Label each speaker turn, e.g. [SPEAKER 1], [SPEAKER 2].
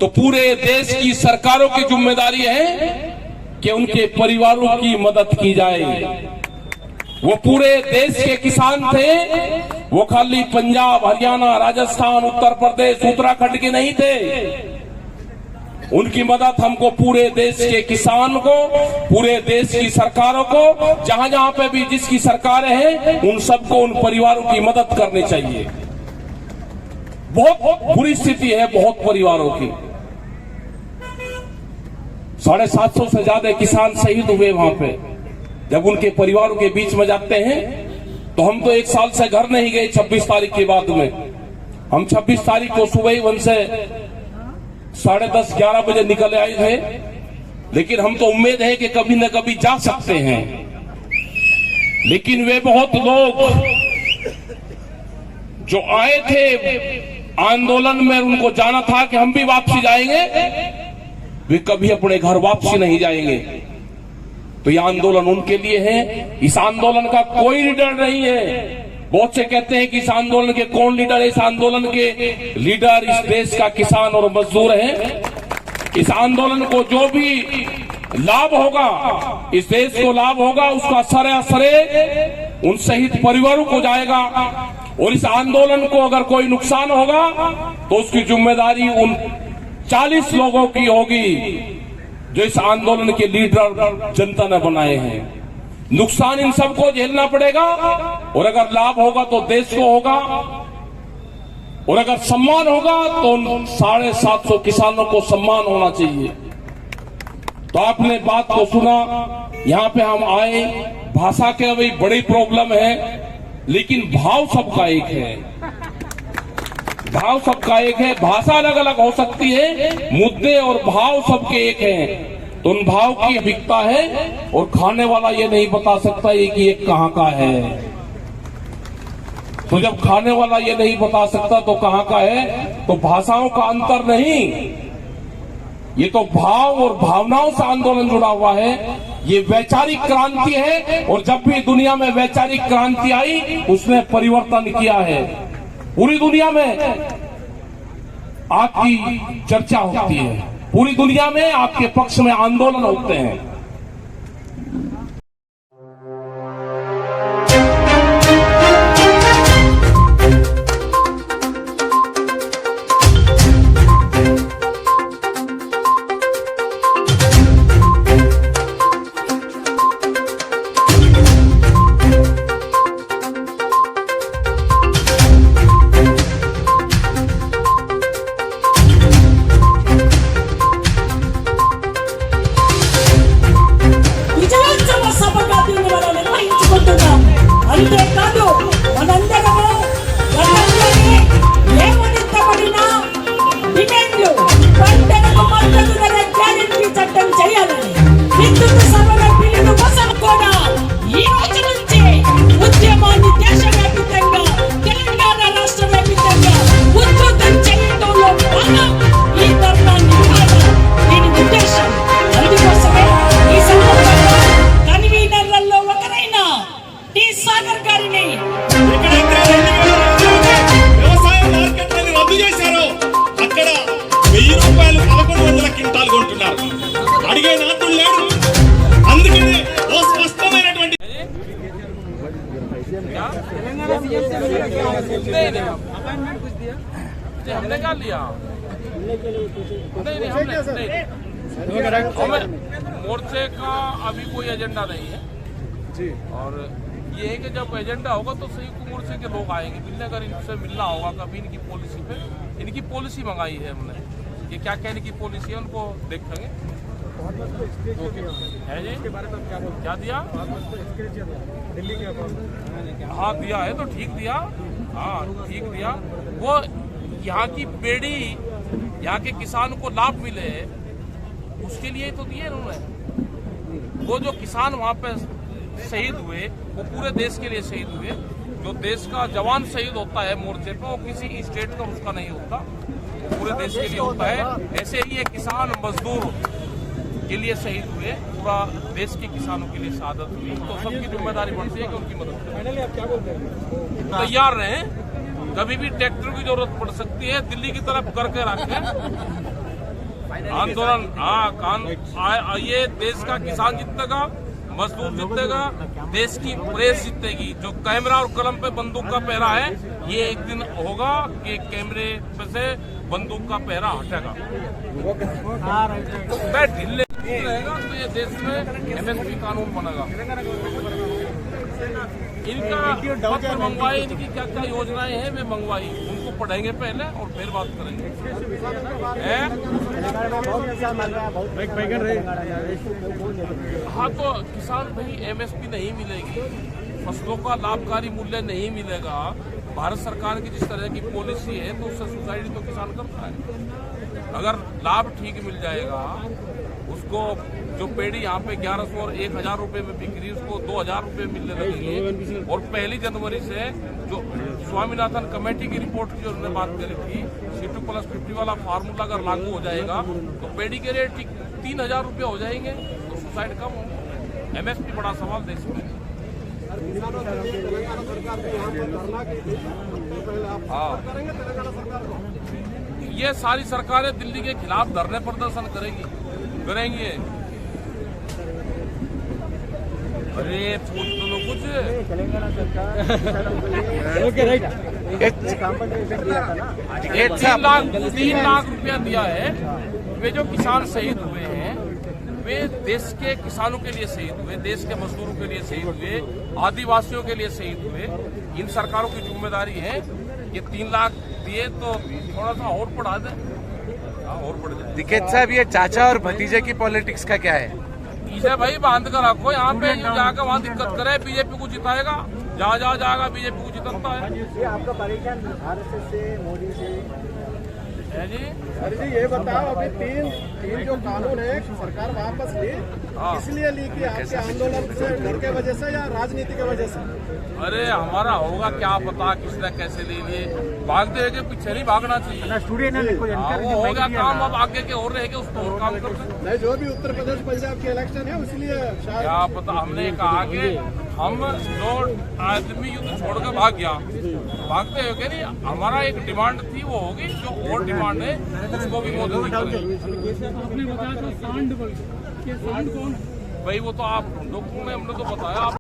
[SPEAKER 1] तो पूरे देश की सरकारों की जिम्मेदारी है कि उनके परिवारों की मदद की जाए। वो पूरे देश के किसान थे, वो खाली पंजाब, हरियाणा, राजस्थान, उत्तर प्रदेश, उत्तराखंड के नहीं थे। उनकी मदद हमको पूरे देश के किसान को, पूरे देश की सरकारों को, जहां जहां पे भी जिसकी सरकारें हैं, उन सबको, उन परिवारों की मदद करनी चाहिए। बहुत बुरी स्थिति है बहुत परिवारों की। 750 से ज्यादा किसान शहीद हुए वहां पे। जब उनके परिवारों के बीच में जाते हैं तो हम तो 1 साल से घर नहीं गए 26 तारीख के बाद में। हम 26 तारीख को सुबह ही वन से 10:30-11 बजे निकल आए थे, लेकिन हम तो उम्मीद है कि कभी न कभी जा सकते हैं। लेकिन वे बहुत लोग जो आए थे आंदोलन में, उनको जाना था कि हम भी वापसी जाएंगे, वे कभी अपने घर वापसी नहीं जाएंगे। तो यह आंदोलन उनके लिए है। इस आंदोलन का कोई लीडर नहीं है। बहुत से कहते हैं कि इस आंदोलन के कौन लीडर है? इस आंदोलन के लीडर इस देश का किसान और मजदूर है। इस आंदोलन को जो भी लाभ होगा, इस देश को लाभ होगा, उसका सरे उन शहीद परिवारों को जाएगा। और इस आंदोलन को अगर कोई नुकसान होगा तो उसकी जिम्मेदारी उन 40 लोगों की होगी जो इस आंदोलन के लीडर जनता ने बनाए हैं। नुकसान इन सबको झेलना पड़ेगा, और अगर लाभ होगा तो देश को होगा, और अगर सम्मान होगा तो उन 750 किसानों को सम्मान होना चाहिए। तो आपने बात को सुना, यहां पे हम आए, भाषा के अभी बड़ी प्रॉब्लम है, लेकिन भाव सबका एक है। भाव सबका एक है। भाषा अलग अलग हो सकती है, मुद्दे और भाव सबके एक हैं। तो उन भाव की विविधता है, और खाने वाला ये नहीं बता सकता ये कि ये कहां का है। तो जब खाने वाला ये नहीं बता सकता तो कहां का है, तो भाषाओं का अंतर नहीं, ये तो भाव और भावनाओं से आंदोलन जुड़ा हुआ है। ये वैचारिक क्रांति है, और जब भी दुनिया में वैचारिक क्रांति आई उसने परिवर्तन किया है। पूरी दुनिया में आपकी चर्चा होती है, पूरी दुनिया में आपके पक्ष में आंदोलन होते हैं।
[SPEAKER 2] అంతేకాదు మనందరము లేవనెత్తబడిన డిమాండ్లు పంటలకు మద్దతు ధర గ్యారెంటీ చట్టం చేయాలని విద్యుత్ సరఫరా బిల్లును కోసం కూడా ఈ రోజు నుంచి ఉద్యమాన్ని దేశవ్యాప్తంగా తెలంగాణ రాష్ట్ర వ్యాప్తంగా ఉధృతం చేయడంలో భాగం ఈ ధర్నా నిర్వహణ. దీని ఉద్దేశం అందుకోసమే ఈ సందర్భంగా కన్వీనర్లలో ఒకరైన టి సాగర్ గారిని
[SPEAKER 3] వ్యవసాయ మార్కెట్లను రద్దు చేశారో అక్కడ 1000 రూపాయలు 1100 క్వింటాల్ కొంటున్నారు. అడిగే నాతులు లేడు. అందుకనే స్పష్టమైనటువంటి
[SPEAKER 1] हमने क्या लिया? नहीं हमें मोर्चे का अभी कोई एजेंडा नहीं है जी। और ये है कि जब एजेंडा होगा तो संयुक्त मोर्चे के लोग आएंगे मिलने, अगर इनसे मिलना होगा कभी इनकी पॉलिसी पे। इनकी पॉलिसी मंगाई है हमने, ये क्या क्या इनकी पॉलिसी है उनको देखेंगे। है जी, क्या दिया? दिल्ली के हाँ दिया है तो ठीक दिया, हाँ ठीक दिया। वो यहाँ की बेड़ी, यहाँ के किसान को लाभ मिले उसके लिए तो दिए उन्होंने। वो जो किसान वहाँ पे शहीद हुए वो पूरे देश के लिए शहीद हुए। जो देश का जवान शहीद होता है मोर्चे पे, वो किसी स्टेट का उसका नहीं होता, वो पूरे देश के लिए होता है। ऐसे ही ये किसान मजदूर के लिए शहीद हुए, पूरा देश के किसानों के लिए शहादत हुई। तो सबकी जिम्मेदारी बनती है कि उनकी मदद करें। आप क्या बोलते हैं? तैयार रहें, कभी भी ट्रैक्टर की जरूरत पड़ सकती है, दिल्ली की तरफ करके रखें। आंदोलन, हाँ, ये देश का किसान जीतेगा, मजदूर जीतेगा, देश की प्रेस जीतेगी। जो कैमरा और कलम पे बंदूक का पहरा है, ये एक दिन होगा कि कैमरे पे से बंदूक का पहरा हटेगा। ढीले रहेगा तो ये देश में MSP कानून बनेगा। इनका पत्र मंगवाए, इनकी क्या क्या योजनाएं हैं वे मंगवाई, उनको पढ़ेंगे पहले और फिर बात करेंगे। हाँ, तो किसान भाई MSP नहीं मिलेगी, फसलों का लाभकारी मूल्य नहीं मिलेगा। भारत सरकार की जिस तरह की पॉलिसी है तो उससे सुसाइड तो किसान करता है। अगर लाभ ठीक मिल जाएगा, उसको जो पेड़ी यहाँ पे 1100 और 1000 रुपए में बिक रही है, उसको 2000 रुपए मिलने लगेंगे। और 1 जनवरी से जो स्वामीनाथन कमेटी की रिपोर्ट की जो उन्होंने बात करी थी, C2+50 वाला फार्मूला अगर लागू हो जाएगा तो पेड़ी के रेट 3000 रुपये हो जाएंगे, तो सुसाइड कम होगा। MSP बड़ा सवाल देश में। हाँ, ये सारी सरकारें दिल्ली के खिलाफ धरने प्रदर्शन करेंगे। अरे पूछ तो लो कुछ। 3 लाख रुपया दिया है। वे जो किसान शहीद हुए हैं, वे देश के किसानों के लिए शहीद हुए, देश के मजदूरों के लिए शहीद हुए, आदिवासियों के लिए शहीद हुए। इन सरकारों की जिम्मेदारी है ये 3 लाख दिए तो थोड़ा सा और बढ़ा दें, और बढ़ जाए।
[SPEAKER 4] दिखेत साहब, ये चाचा और भतीजे की पॉलिटिक्स का क्या है?
[SPEAKER 1] इसे भाई बांध कर रखो यहाँ पे, जाकर वहाँ दिक्कत करे, बीजेपी को जिताएगा, जहाँ जहाँ जाएगा बीजेपी को जिताता है।
[SPEAKER 5] ये आपका परेशान RSS से, मोदी से
[SPEAKER 1] है जी।
[SPEAKER 5] सर जी, ये बताओ, अभी तीन जो कानून है सरकार वापस ली, इसलिए ली कि आपके आंदोलन से डर के वजह से या राजनीति के वजह से?
[SPEAKER 1] अरे हमारा होगा क्या पता किसने कैसे ले लिए, भागते हुए के पीछे नहीं भागना चाहिए। वो हो गया काम, अब आगे के और रहेगा, उसको और काम करते हैं।
[SPEAKER 5] नहीं, जो भी उत्तर प्रदेश पंजाब के इलेक्शन है इसलिए शायद
[SPEAKER 1] क्या पता। हमने कहा कि हम जो आदमी युद्ध छोड़कर भाग गया, भागते हुए के नहीं, हमारा एक डिमांड थी, वो होगी। जो और डिमांड है उसको भी मोदी जी करेंगे। भाई वो तो आप लोगों ने, हमने तो बताया।